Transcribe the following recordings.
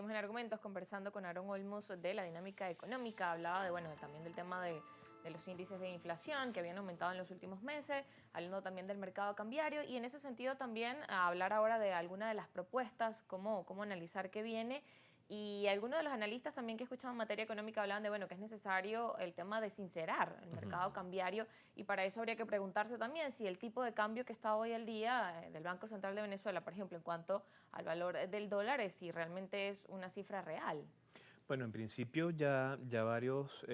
Seguimos en Argumentos conversando con Aaron Olmos de la dinámica económica. Hablaba de, bueno, también del tema de los índices de inflación que habían aumentado en los últimos meses, hablando también del mercado cambiario y en ese sentido también a hablar ahora de alguna de las propuestas, cómo analizar qué viene. Y algunos de los analistas también que escuchaban en materia económica hablaban de, bueno, que es necesario el tema de sincerar el mercado cambiario y para eso habría que preguntarse también si el tipo de cambio que está hoy al día del Banco Central de Venezuela, por ejemplo, en cuanto al valor del dólar, es si realmente es una cifra real. Bueno, en principio ya varios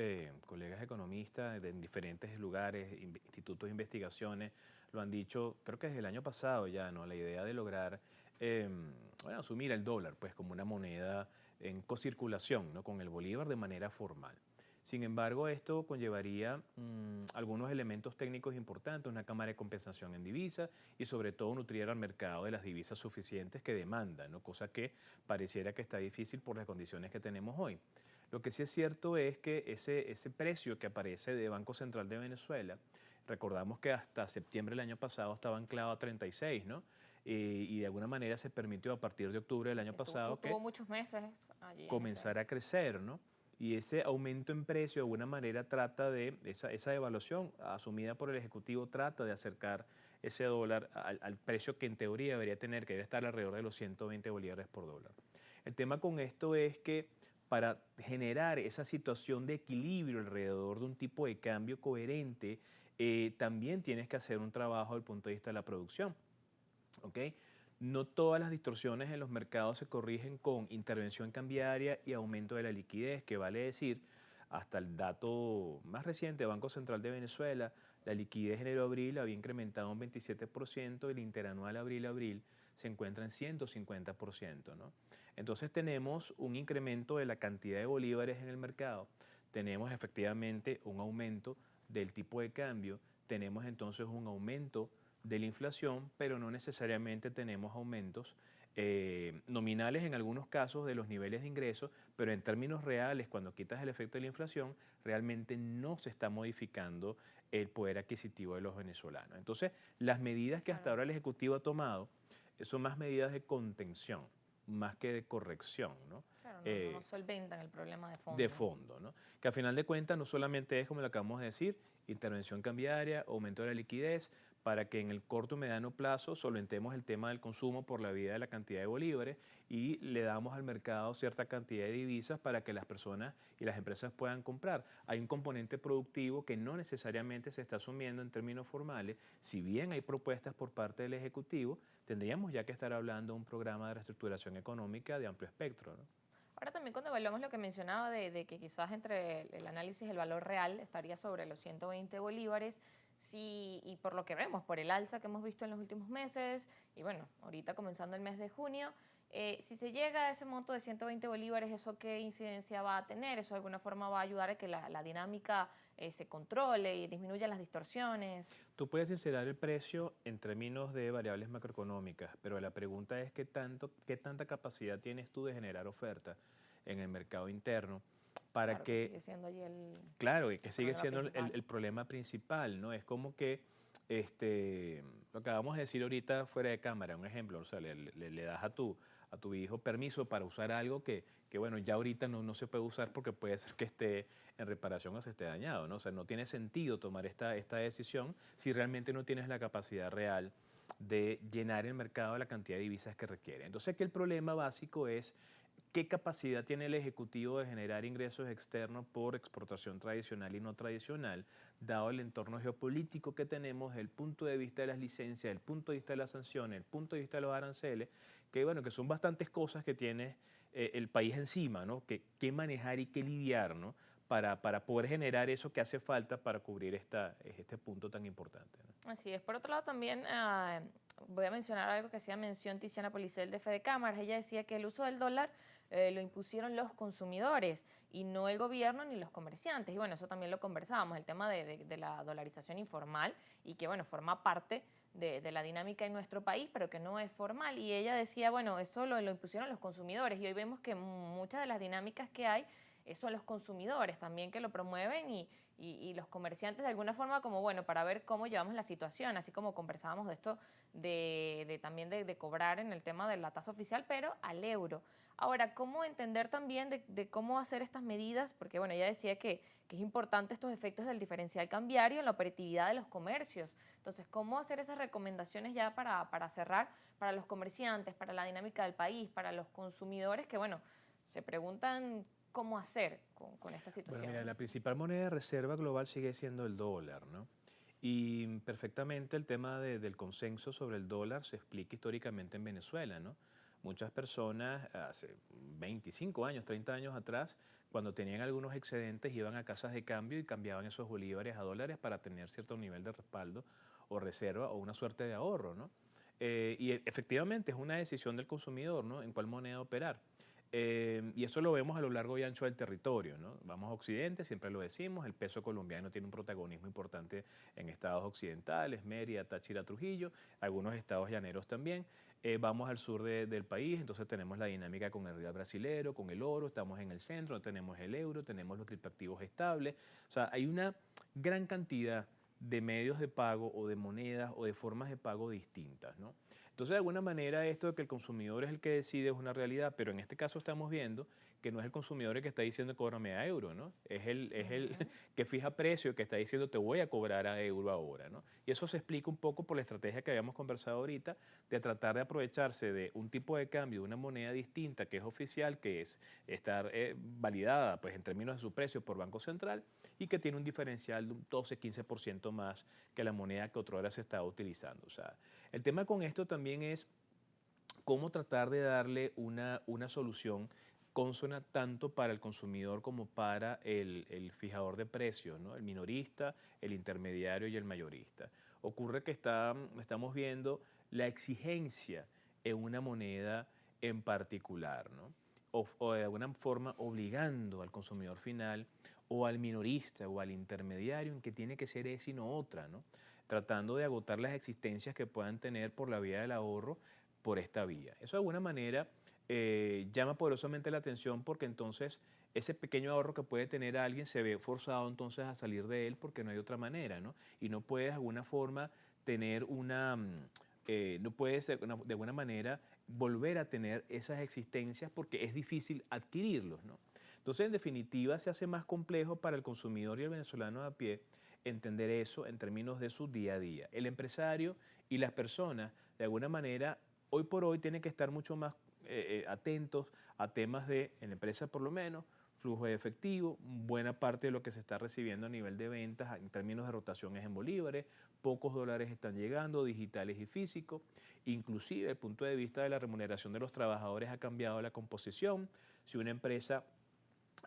colegas economistas en diferentes lugares, institutos de investigaciones, lo han dicho, creo que desde el año pasado ya, ¿no? La idea de lograr, bueno, asumir el dólar pues como una moneda en cocirculación, ¿no? Con el bolívar de manera formal. Sin embargo, esto conllevaría algunos elementos técnicos importantes, una cámara de compensación en divisa y sobre todo nutrir al mercado de las divisas suficientes que demanda, ¿no? Cosa que pareciera que está difícil por las condiciones que tenemos hoy. Lo que sí es cierto es que ese precio que aparece de Banco Central de Venezuela, recordamos que hasta septiembre del año pasado estaba anclado a 36, ¿no? Y de alguna manera se permitió a partir de octubre del año Sí, pasado tuvo que muchos meses allí en ese... comenzar a crecer, ¿no? Y ese aumento en precio de alguna manera trata de, esa devaluación asumida por el Ejecutivo trata de acercar ese dólar al precio que en teoría debería tener, que debe estar alrededor de los 120 bolívares por dólar. El tema con esto es que para generar esa situación de equilibrio alrededor de un tipo de cambio coherente, también tienes que hacer un trabajo desde el punto de vista de la producción. ¿Ok? No todas las distorsiones en los mercados se corrigen con intervención cambiaria y aumento de la liquidez, que vale decir, hasta el dato más reciente, Banco Central de Venezuela, la liquidez enero-abril había incrementado un 27% y el interanual abril-abril se encuentra en 150%, ¿no? Entonces tenemos un incremento de la cantidad de bolívares en el mercado, tenemos efectivamente un aumento del tipo de cambio, tenemos entonces un aumento de la inflación, pero no necesariamente tenemos aumentos nominales en algunos casos de los niveles de ingresos, pero en términos reales, cuando quitas el efecto de la inflación, realmente no se está modificando el poder adquisitivo de los venezolanos. Entonces, las medidas que hasta Claro, ahora el Ejecutivo ha tomado son más medidas de contención, más que de corrección, ¿no? claro, no Eh, solventan el problema de de fondo. fondo, ¿no? Que a final de cuentas no solamente es, como lo acabamos de decir, intervención cambiaria, aumento de la liquidez, para que en el corto y mediano plazo solventemos el tema del consumo por la vía de la cantidad de bolívares y le damos al mercado cierta cantidad de divisas para que las personas y las empresas puedan comprar. Hay un componente productivo que no necesariamente se está asumiendo en términos formales. Si bien hay propuestas por parte del Ejecutivo, tendríamos ya que estar hablando de un programa de reestructuración económica de amplio espectro, ¿no? Ahora también cuando evaluamos lo que mencionaba de que quizás entre el análisis el valor real estaría sobre los 120 bolívares, sí, y por lo que vemos, por el alza que hemos visto en los últimos meses, y bueno, ahorita comenzando el mes de junio, si se llega a ese monto de 120 bolívares, ¿eso qué incidencia va a tener? ¿Eso de alguna forma va a ayudar a que la dinámica se controle y disminuya las distorsiones? Tú puedes sincerar el precio en términos de variables macroeconómicas, pero la pregunta es qué tanta capacidad tienes tú de generar oferta en el mercado interno para Claro que sigue que, siendo allí claro, y que el sigue problema siendo principal. el problema principal, ¿no? Es como que lo que acabamos de decir ahorita fuera de cámara, un ejemplo, o sea, le das a tu hijo permiso para usar algo que bueno, ya ahorita no se puede usar porque puede ser que esté en reparación o se esté dañado, ¿no? O sea, no tiene sentido tomar esta decisión si realmente no tienes la capacidad real de llenar el mercado de la cantidad de divisas que requiere. Entonces, aquí el problema básico es qué capacidad tiene el Ejecutivo de generar ingresos externos por exportación tradicional y no tradicional, dado el entorno geopolítico que tenemos, desde el punto de vista de las licencias, desde el punto de vista de las sanciones, desde el punto de vista de los aranceles, que bueno, que son bastantes cosas que tiene el país encima, ¿no? Que manejar y que lidiar, ¿no? Para poder generar eso que hace falta para cubrir este punto tan importante, ¿no? Así es. Por otro lado, también voy a mencionar algo que hacía mención Tiziana Policel de Fede Cámaras. Ella decía que el uso del dólar lo impusieron los consumidores y no el gobierno ni los comerciantes. Y bueno, eso también lo conversábamos, el tema de la dolarización informal y que, bueno, forma parte de la dinámica en nuestro país, pero que no es formal. Y ella decía, bueno, eso lo impusieron los consumidores y hoy vemos que muchas de las dinámicas que hay son los consumidores también que lo promueven y los comerciantes de alguna forma como, bueno, para ver cómo llevamos la situación, así como conversábamos de esto también de cobrar en el tema de la tasa oficial, pero al euro. Ahora, ¿cómo entender también de cómo hacer estas medidas? Porque, bueno, ya decía que es importante estos efectos del diferencial cambiario en la operatividad de los comercios. Entonces, ¿cómo hacer esas recomendaciones ya para cerrar para los comerciantes, para la dinámica del país, para los consumidores que, bueno, se preguntan cómo hacer con esta Bueno, situación? mira, la principal moneda de reserva global sigue siendo el dólar, ¿no? Y perfectamente el tema del consenso sobre el dólar se explica históricamente en Venezuela, ¿no? Muchas personas hace 25 años, 30 años atrás, cuando tenían algunos excedentes, iban a casas de cambio y cambiaban esos bolívares a dólares para tener cierto nivel de respaldo o reserva o una suerte de ahorro, ¿no? Efectivamente es una decisión del consumidor, ¿no? En cuál moneda operar. Y eso lo vemos a lo largo y ancho del territorio, ¿no? Vamos a Occidente, siempre lo decimos, el peso colombiano tiene un protagonismo importante en estados occidentales, Mérida, Táchira, Trujillo, algunos estados llaneros también. Vamos al sur del país, entonces tenemos la dinámica con el real brasilero, con el oro, estamos en el centro, tenemos el euro, tenemos los criptoactivos estables. O sea, hay una gran cantidad de medios de pago o de monedas o de formas de pago distintas, ¿no? Entonces, de alguna manera, esto de que el consumidor es el que decide es una realidad, pero en este caso estamos viendo que no es el consumidor el que está diciendo cóbrame a euro, ¿no? Es el Ujú. que fija precio, que está diciendo te voy a cobrar a euro ahora, ¿no? Y eso se explica un poco por la estrategia que habíamos conversado ahorita de tratar de aprovecharse de un tipo de cambio, de una moneda distinta que es oficial, que es estar validada pues, en términos de su precio por Banco Central y que tiene un diferencial de un 12-15% más que la moneda que otrora se estaba utilizando. O sea, el tema con esto también es cómo tratar de darle una solución consona tanto para el consumidor como para el fijador de precios, ¿no? El minorista, el intermediario y el mayorista. Ocurre que estamos viendo la exigencia en una moneda en particular, ¿no? O de alguna forma obligando al consumidor final o al minorista o al intermediario en que tiene que ser esa y no otra, ¿no? Tratando de agotar las existencias que puedan tener por la vía del ahorro por esta vía. Eso de alguna manera llama poderosamente la atención porque entonces ese pequeño ahorro que puede tener alguien se ve forzado entonces a salir de él porque no hay otra manera, ¿no? Y no puede de alguna forma tener no puede ser, de alguna manera volver a tener esas existencias porque es difícil adquirirlos, ¿no? Entonces, en definitiva, se hace más complejo para el consumidor y el venezolano de a pie entender eso en términos de su día a día. El empresario y las personas, de alguna manera, hoy por hoy tienen que estar mucho más atentos a temas en la empresa por lo menos, flujo de efectivo, buena parte de lo que se está recibiendo a nivel de ventas en términos de rotación es en bolívares, pocos dólares están llegando, digitales y físicos, inclusive desde el punto de vista de la remuneración de los trabajadores ha cambiado la composición, si una empresa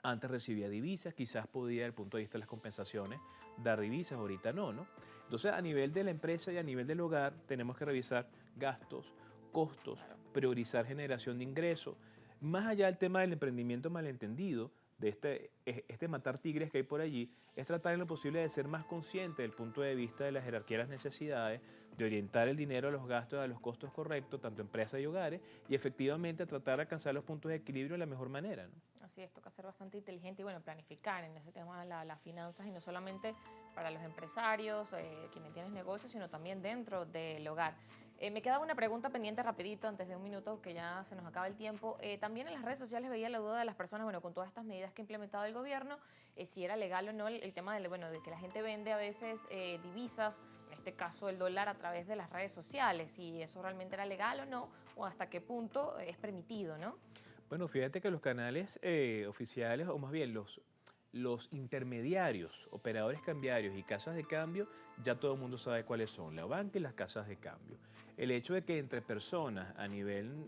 antes recibía divisas, quizás podía, desde el punto de vista de las compensaciones, dar divisas, ahorita no, ¿no? Entonces, a nivel de la empresa y a nivel del hogar, tenemos que revisar gastos, costos, Claro. priorizar generación de ingresos. Más allá del tema del emprendimiento malentendido, de este matar tigres que hay por allí, es tratar en lo posible de ser más consciente del punto de vista de la jerarquía de las necesidades, de orientar el dinero a los gastos, a los costos correctos, tanto empresas y hogares, y efectivamente tratar de alcanzar los puntos de equilibrio de la mejor manera, ¿no? Así es, toca ser bastante inteligente y bueno, planificar en ese tema de las finanzas y no solamente para los empresarios, quienes tienen negocios, sino también dentro del hogar. Me queda una pregunta pendiente rapidito antes de un minuto que ya se nos acaba el tiempo. También en las redes sociales veía la duda de las personas, bueno, con todas estas medidas que ha implementado el gobierno, si era legal o no el tema de, bueno, de que la gente vende a veces divisas, en este caso el dólar, a través de las redes sociales, si eso realmente era legal o no, o hasta qué punto es permitido, ¿no? Bueno, fíjate que los canales oficiales, o más bien los intermediarios, operadores cambiarios y casas de cambio, ya todo el mundo sabe cuáles son, la banca y las casas de cambio. El hecho de que entre personas a nivel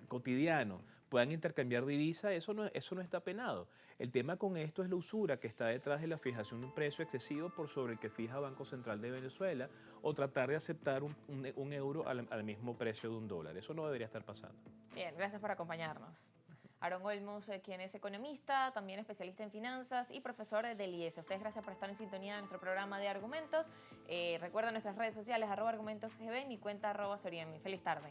cotidiano puedan intercambiar divisas, eso no está penado. El tema con esto es la usura que está detrás de la fijación de un precio excesivo por sobre el que fija Banco Central de Venezuela o tratar de aceptar un euro al mismo precio de un dólar. Eso no debería estar pasando. Bien, gracias por acompañarnos. Aaron Olmos, quien es economista, también especialista en finanzas y profesor del IES. A ustedes gracias por estar en sintonía de nuestro programa de Argumentos. Recuerda nuestras redes sociales, @argumentosgb y mi cuenta @soriemi. Feliz tarde.